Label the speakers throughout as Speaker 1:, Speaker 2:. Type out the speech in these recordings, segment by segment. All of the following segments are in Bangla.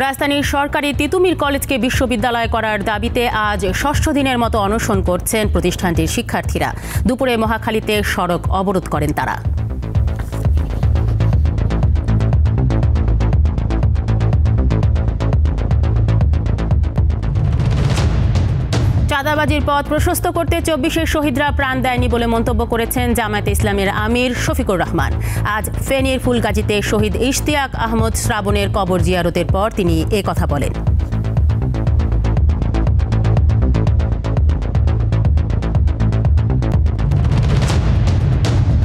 Speaker 1: রাজধানীর সরকারি তিতুমির কলেজকে বিশ্ববিদ্যালয় করার দাবিতে আজ ষষ্ঠ দিনের মতো অনশন করছেন প্রতিষ্ঠানটির শিক্ষার্থীরা। দুপুরে মহাখালীতে সড়ক অবরোধ করেন তারা। চাঁদাবাজির পথ প্রশস্ত করতে ২৪-এর শহীদরা প্রাণ দেয়নি বলে মন্তব্য করেছেন জামায়াতে ইসলামের আমির শফিকুর রহমান। আজ ফেনীর ফুলগাজীতে শহীদ ইশতিয়াক আহমদ শ্রাবণের কবর জিয়ারতের পর তিনি এ কথা বলেন।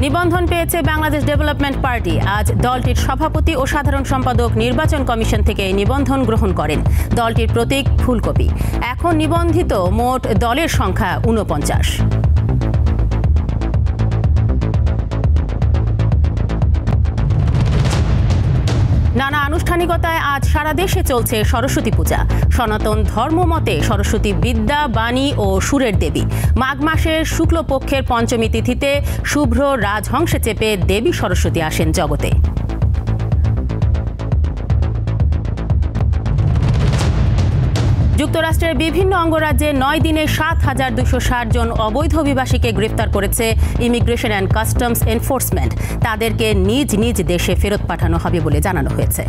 Speaker 1: নিবন্ধন পেয়েছে বাংলাদেশ ডেভেলপমেন্ট পার্টি। আজ দলটির সভাপতি ও সাধারণ সম্পাদক নির্বাচন কমিশন থেকে নিবন্ধন গ্রহণ করেন। দলটির প্রতীক ফুলকপি। এখন নিবন্ধিত মোট দলের সংখ্যা ৪৯। নানা আনুষ্ঠানিকতায় আজ সারা দেশে চলছে সরস্বতী পূজা। সনাতন ধর্মমতে সরস্বতী বিদ্যা, বাণী ও সুরের দেবী। মাঘ মাসের শুক্লপক্ষের পঞ্চমী তিথিতে শুভ্র রাজহংসে চেপে দেবী সরস্বতী আসেন জগতে। যুক্তরাষ্ট্রের বিভিন্ন অঙ্গরাজ্যে ৯ দিনে ৭,২৬০ জন অবৈধ অভিবাসীকে গ্রেফতার করেছে ইমিগ্রেশন অ্যান্ড কাস্টমস এনফোর্সমেন্ট। তাদেরকে নিজ নিজ দেশে ফেরত পাঠানো হবে বলে জানানো হয়েছে।